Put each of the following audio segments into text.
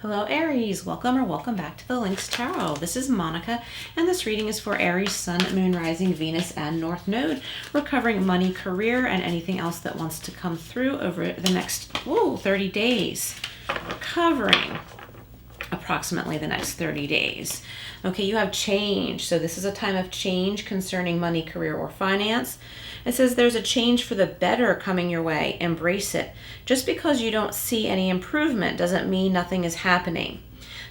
Hello Aries, welcome or welcome back to the Lynx Tarot. This is Monica and this reading is for Aries, Sun, Moon, Rising, Venus, and North Node. We're covering money, career, and anything else that wants to come through over the next 30 days. We're covering approximately the next 30 days. Okay, you have change. So this is a time of change concerning money, career, or finance. It says there's a change for the better coming your way. Embrace it. Just because you don't see any improvement doesn't mean nothing is happening.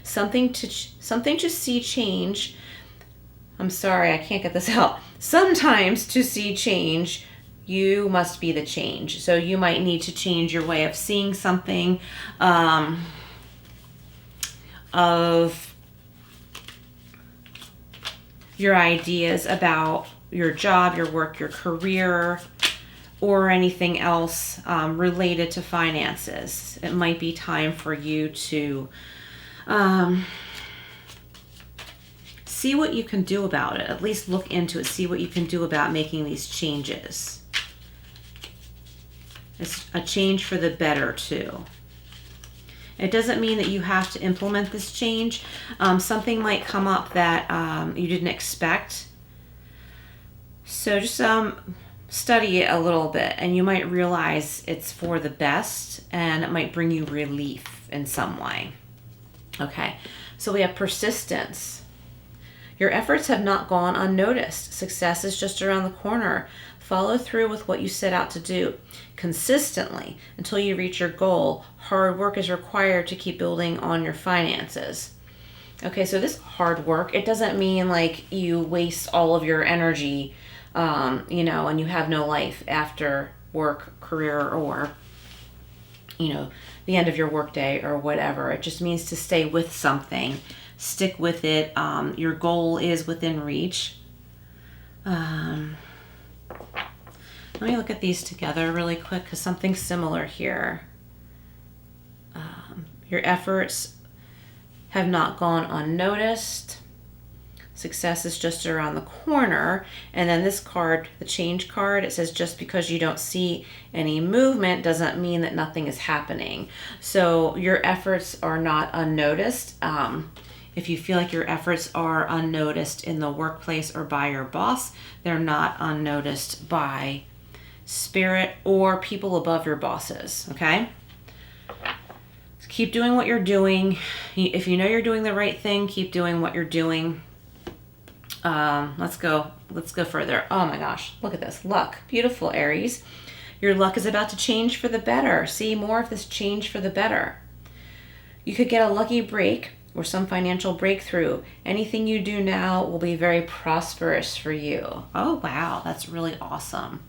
Something to see change. I'm sorry, I can't get this out. Sometimes to see change, you must be the change. So you might need to change your way of seeing something, of your ideas about your job, your work, your career, or anything else related to finances. It might be time for you to see what you can do about it. At least look into it. See what you can do about making these changes. It's a change for the better too. It doesn't mean that you have to implement this change. Something might come up that you didn't expect. So just study it a little bit and you might realize it's for the best and it might bring you relief in some way. Okay, so we have persistence. Your efforts have not gone unnoticed. Success is just around the corner. Follow through with what you set out to do consistently until you reach your goal. Hard work is required to keep building on your finances. Okay, so this hard work, it doesn't mean like you waste all of your energy, and you have no life after work, career, or, the end of your workday or whatever. It just means to stay with something. Stick with it. Your goal is within reach. Let me look at these together really quick because something's similar here. Your efforts have not gone unnoticed. Success is just around the corner. And then this card, the change card, it says just because you don't see any movement doesn't mean that nothing is happening. So your efforts are not unnoticed. If you feel like your efforts are unnoticed in the workplace or by your boss, they're not unnoticed by spirit or people above your bosses, okay? So keep doing what you're doing. If you know you're doing the right thing, keep doing what you're doing. Let's go further. Oh my gosh, look at this. Luck. Beautiful, Aries. Your luck is about to change for the better. See more of this change for the better. You could get a lucky break or some financial breakthrough. Anything you do now will be very prosperous for you. Oh, wow. That's really awesome.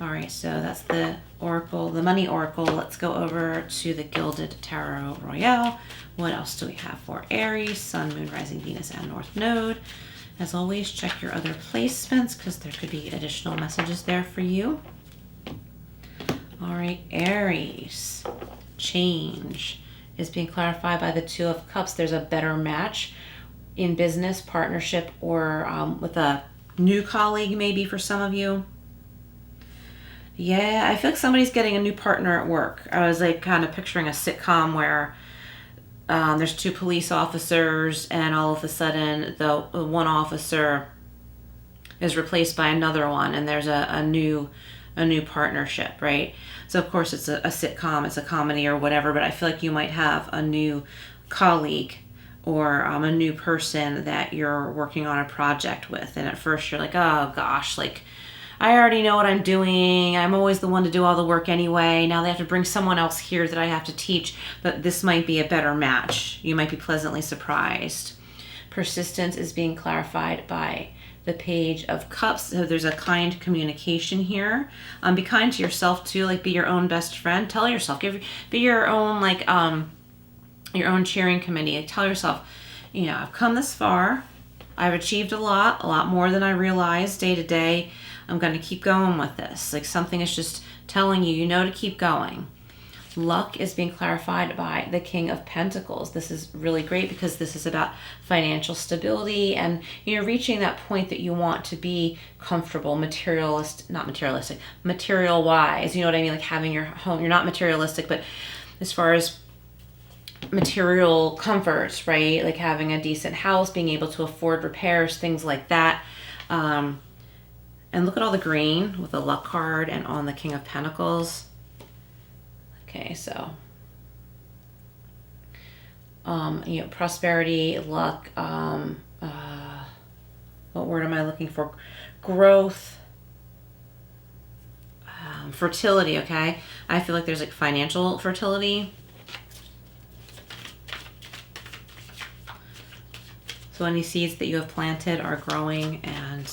All right, so that's the Oracle, the Money Oracle. Let's go over to the Gilded Tarot Royale. What else do we have for Aries, Sun, Moon, Rising, Venus, and North Node? As always, check your other placements because there could be additional messages there for you. All right, Aries, change is being clarified by the Two of Cups. There's a better match in business, partnership, or with a new colleague maybe for some of you. Yeah, I feel like somebody's getting a new partner at work. I was like kind of picturing a sitcom where there's two police officers and all of a sudden the one officer is replaced by another one and there's a new partnership, right? So of course it's a sitcom, it's a comedy or whatever, but I feel like you might have a new colleague or a new person that you're working on a project with. And at first you're like, oh gosh, like I already know what I'm doing. I'm always the one to do all the work anyway. Now they have to bring someone else here that I have to teach, but this might be a better match. You might be pleasantly surprised. Persistence is being clarified by the Page of Cups. So there's a kind communication here. Be kind to yourself too. Like be your own best friend. Tell yourself, be your own your own cheering committee. Like, tell yourself, I've come this far. I've achieved a lot more than I realized day to day. I'm going to keep going with this. Like something is just telling you, to keep going. Luck is being clarified by the King of Pentacles. This is really great because this is about financial stability and reaching that point that you want to be comfortable, material wise. You know what I mean? Like having your home. You're not materialistic, but as far as material comforts, right? Like having a decent house, being able to afford repairs, things like that. And look at all the green with the luck card and on the King of Pentacles. Okay, so you know, prosperity, luck, what word am I looking for? Growth, fertility, okay? I feel like there's like financial fertility. So any seeds that you have planted are growing, and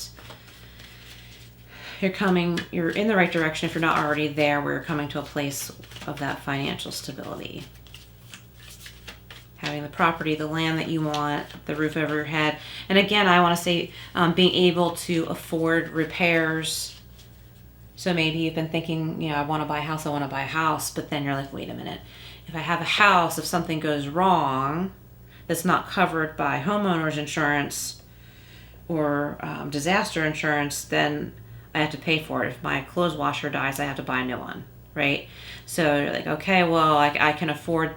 you're in the right direction if you're not already there, where you're coming to a place of that financial stability. Having the property, the land that you want, the roof over your head. And again, I want to say being able to afford repairs. So maybe you've been thinking, you know, I want to buy a house, but then you're like, wait a minute. If I have a house, if something goes wrong that's not covered by homeowner's insurance or disaster insurance, then I have to pay for it. If my clothes washer dies, I have to buy a new one, right? So you're like, okay, well, I can afford,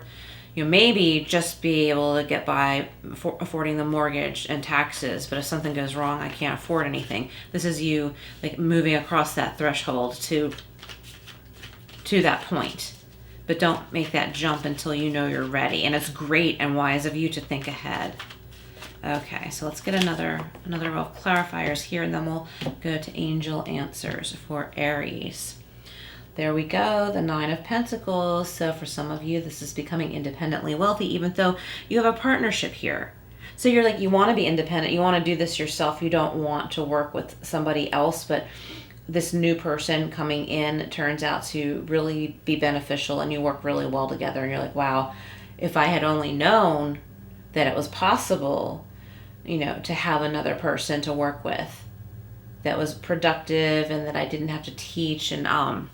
you know, maybe just be able to get by affording the mortgage and taxes, but if something goes wrong, I can't afford anything. This is you like moving across that threshold to that point. But don't make that jump until you know you're ready. And it's great and wise of you to think ahead. Okay, so let's get another row of clarifiers here, and then we'll go to angel answers for Aries. There we go, the 9 of Pentacles. So for some of you, this is becoming independently wealthy, even though you have a partnership here. So you're like, you want to be independent, you want to do this yourself, you don't want to work with somebody else, but this new person coming in turns out to really be beneficial, and you work really well together, and you're like, wow, if I had only known that it was possible, you know, to have another person to work with that was productive and that I didn't have to teach, and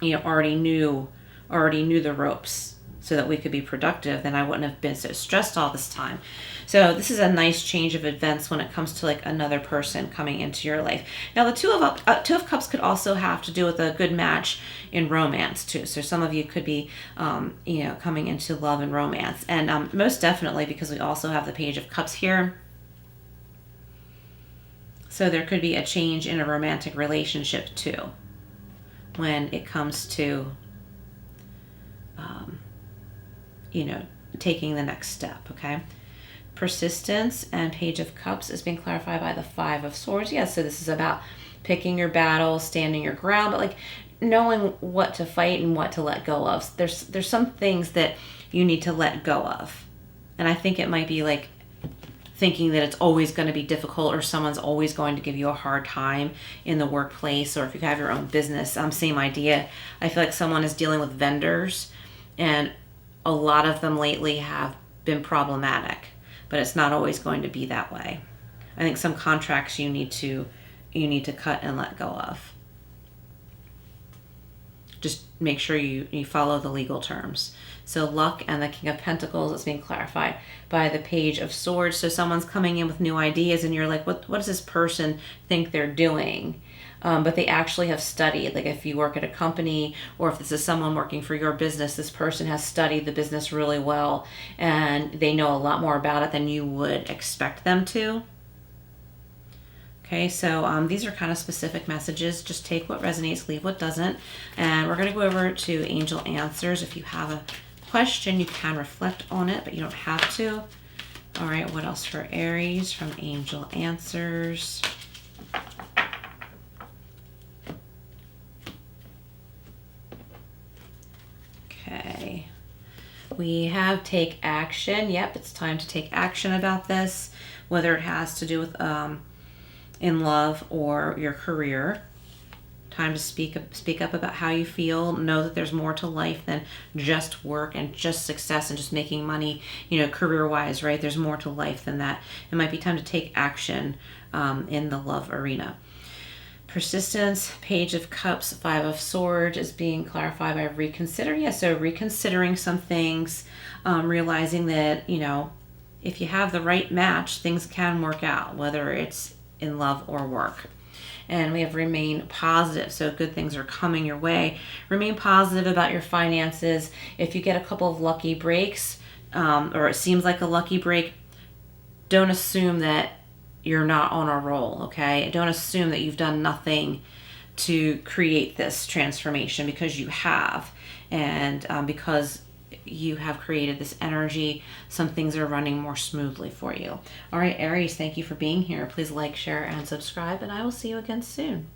you know, already knew the ropes so that we could be productive, then I wouldn't have been so stressed all this time. So this is a nice change of events when it comes to like another person coming into your life. Now the two of Cups could also have to do with a good match in romance too. So some of you could be, you know, coming into love and romance, and most definitely because we also have the Page of Cups here. So there could be a change in a romantic relationship too, when it comes to, you know, taking the next step, okay? Persistence and Page of Cups is being clarified by the 5 of Swords. Yeah, so this is about picking your battles, standing your ground, but like knowing what to fight and what to let go of. There's some things that you need to let go of. And I think it might be like thinking that it's always going to be difficult, or someone's always going to give you a hard time in the workplace, or if you have your own business, same idea. I feel like someone is dealing with vendors, and a lot of them lately have been problematic, but it's not always going to be that way. I think some contracts you need to cut and let go of. Just make sure you follow the legal terms. So luck and the King of Pentacles is being clarified by the Page of Swords. So someone's coming in with new ideas, and you're like, what does this person think they're doing? But they actually have studied. Like if you work at a company, or if this is someone working for your business, this person has studied the business really well, and they know a lot more about it than you would expect them to. Okay, so these are kind of specific messages. Just take what resonates, leave what doesn't. And we're going to go over to angel answers. If you have a question, you can reflect on it, but you don't have to. All right, what else for Aries from angel answers? Okay, we have take action. Yep, it's time to take action about this, whether it has to do with in love or your career. Time to speak up about how you feel. Know that there's more to life than just work and just success and just making money, you know, career-wise, right? There's more to life than that. It might be time to take action in the love arena. Persistence, Page of Cups, 5 of Swords is being clarified by reconsider. Yeah, so reconsidering some things, realizing that, you know, if you have the right match, things can work out, whether it's in love or work. And we have remain positive. So good things are coming your way. Remain positive about your finances. If you get a couple of lucky breaks, or it seems like a lucky break, don't assume that you're not on a roll, okay? Don't assume that you've done nothing to create this transformation, because you have. And because you have created this energy, some things are running more smoothly for you. All right, Aries, thank you for being here. Please like, share, and subscribe, and I will see you again soon.